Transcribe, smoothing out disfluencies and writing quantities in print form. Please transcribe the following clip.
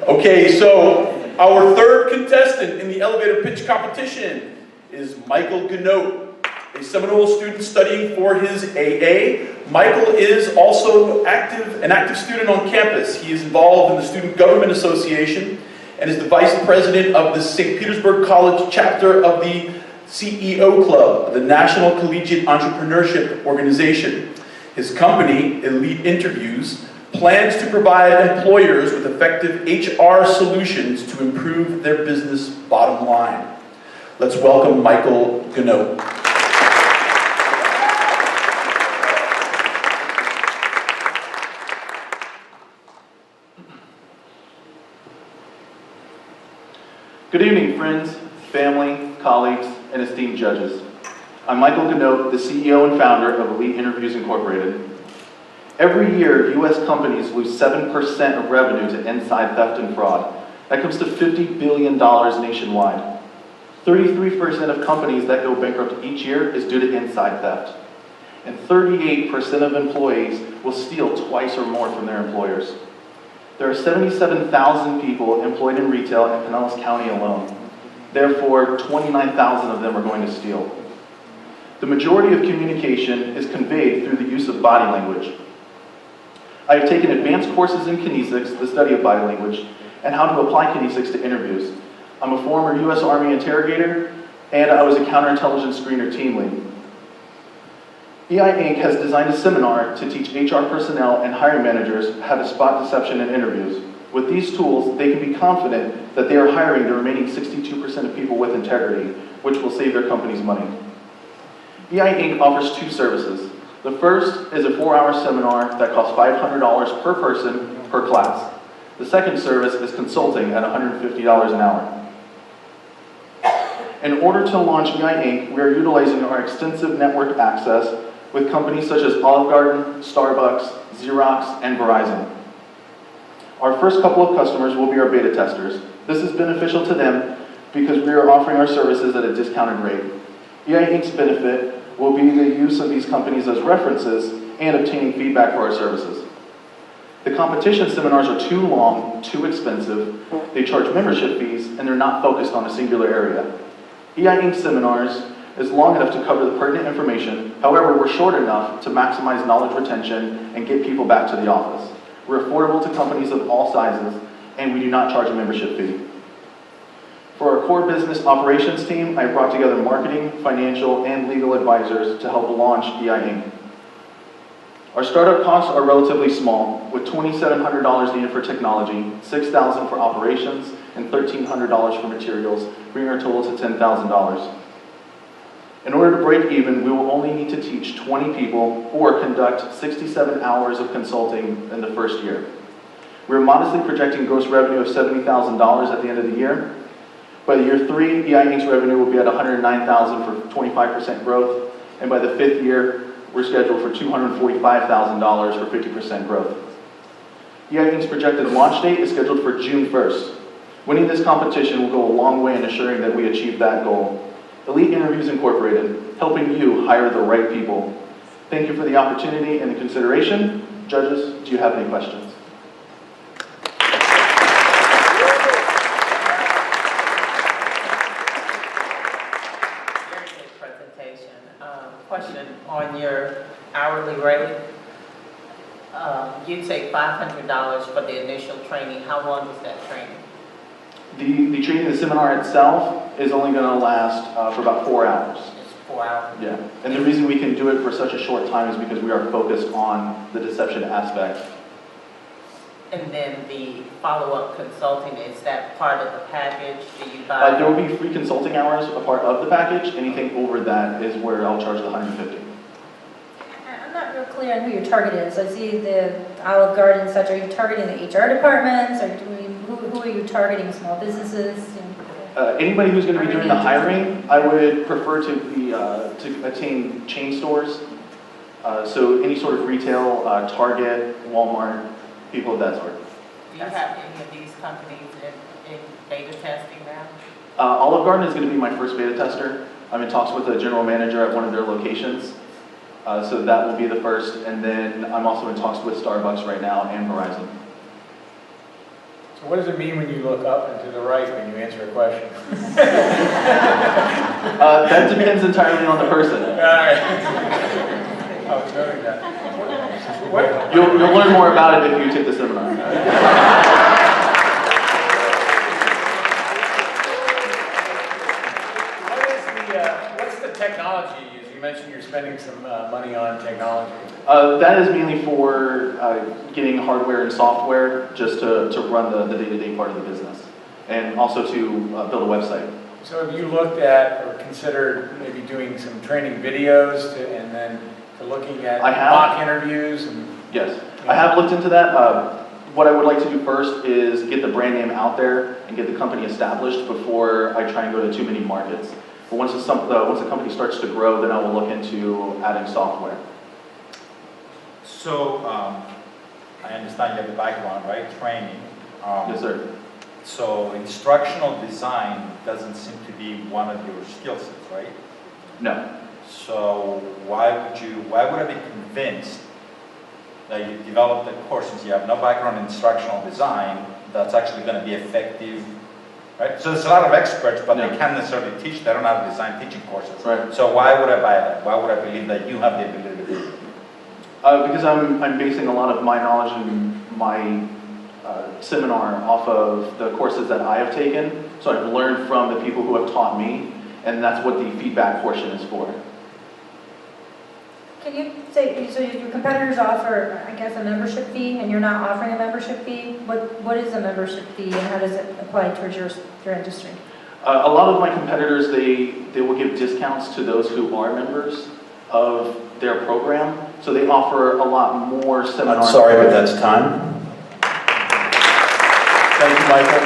Okay, so our third contestant in the elevator pitch competition is Michael Ganote, a Seminole student studying for his AA. Michael is also an active student on campus. He is involved in the Student Government Association and is the vice president of the St. Petersburg College chapter of the CEO Club, the National Collegiate Entrepreneurship Organization. His company, Elite Interviews, plans to provide employers with effective HR solutions to improve their business bottom line. Let's welcome Michael Ganote. Good evening, friends, family, colleagues, and esteemed judges. I'm Michael Ganote, the CEO and founder of Elite Interviews Incorporated. Every year, U.S. companies lose 7% of revenue to inside theft and fraud. That comes to $50 billion nationwide. 33% of companies that go bankrupt each year is due to inside theft. And 38% of employees will steal twice or more from their employers. There are 77,000 people employed in retail in Pinellas County alone. Therefore, 29,000 of them are going to steal. The majority of communication is conveyed through the use of body language. I have taken advanced courses in kinesics, the study of body language, and how to apply kinesics to interviews. I'm a former U.S. Army interrogator, and I was a counterintelligence screener team lead. EI Inc. has designed a seminar to teach HR personnel and hiring managers how to spot deception in interviews. With these tools, they can be confident that they are hiring the remaining 62% of people with integrity, which will save their company's money. EI Inc. offers two services. The first is a 4-hour seminar that costs $500 per person per class. The second service is consulting at $150 an hour. In order to launch EI Inc., we are utilizing our extensive network access with companies such as Olive Garden, Starbucks, Xerox, and Verizon. Our first couple of customers will be our beta testers. This is beneficial to them because we are offering our services at a discounted rate. EI Inc.'s benefit will be the use of these companies as references and obtaining feedback for our services. The competition seminars are too long, too expensive, they charge membership fees, and they're not focused on a singular area. EI Inc. seminars is long enough to cover the pertinent information, however, we're short enough to maximize knowledge retention and get people back to the office. We're affordable to companies of all sizes, and we do not charge a membership fee. For our core business operations team, I brought together marketing, financial, and legal advisors to help launch EI Inc. Our startup costs are relatively small, with $2,700 needed for technology, $6,000 for operations, and $1,300 for materials, bringing our total to $10,000. In order to break even, we will only need to teach 20 people or conduct 67 hours of consulting in the first year. We're modestly projecting gross revenue of $70,000 at the end of the year. By the year 3, EI Inc.'s revenue will be at $109,000 for 25% growth, and by the 5th year, we're scheduled for $245,000 for 50% growth. EI Inc.'s projected launch date is scheduled for June 1st. Winning this competition will go a long way in assuring that we achieve that goal. Elite Interviews Incorporated, helping you hire the right people. Thank you for the opportunity and the consideration. Judges, do you have any questions? Very good presentation. Question on your hourly rate. You take $500 for the initial training. How long is that training? The training, the seminar itself, is only going to last for about 4 hours. It's 4 hours? Yeah. And the reason we can do it for such a short time is because we are focused on the deception aspect. And then the follow-up consulting, is that part of the package? Do you buy? There will be free consulting hours a part of the package. Anything over that is where I'll charge the $150. I'm not real clear on who your target is. I see the Olive Garden and such. Are you targeting the HR departments, or who are you targeting? Small businesses? Anybody who's going to be doing the hiring, I would prefer to attain chain stores. So any sort of retail, Target, Walmart, people of that sort. Do you have any of these companies in beta testing now? Olive Garden is going to be my first beta tester. I'm in talks with a general manager at one of their locations. So that will be the first. And then I'm also in talks with Starbucks right now and Verizon. So what does it mean when you look up and to the right when you answer a question? That depends entirely on the person. All right. I was noting that. What? You'll learn more about it if you take the seminar. What's the technology you use? You mentioned you're spending some money on technology. That is mainly for getting hardware and software just to run the day-to-day part of the business, and also to build a website. So have you looked at or considered maybe doing some training videos and then to looking at mock interviews? Yes, I have looked into that. What I would like to do first is get the brand name out there and get the company established before I try and go to too many markets. But once the company starts to grow, then I will look into adding software. So, I understand you have the background, right? Training. Yes, sir. So, instructional design doesn't seem to be one of your skill sets, right? No. So, why would I be convinced that you developed a course since you have no background in instructional design that's actually going to be effective, right? So, there's a lot of experts, but they can't necessarily teach. They don't have design teaching courses. Right. So, why would I buy that? Why would I believe that you have the ability to do it? Because I'm basing a lot of my knowledge and my seminar off of the courses that I have taken. So I've learned from the people who have taught me, and that's what the feedback portion is for. Can you say, so your competitors offer, I guess, a membership fee, and you're not offering a membership fee? What is a membership fee, and how does it apply towards your industry? A lot of my competitors, they will give discounts to those who are members of their program, so they offer a lot more seminars. I'm sorry, but that's time. Thank you, Michael.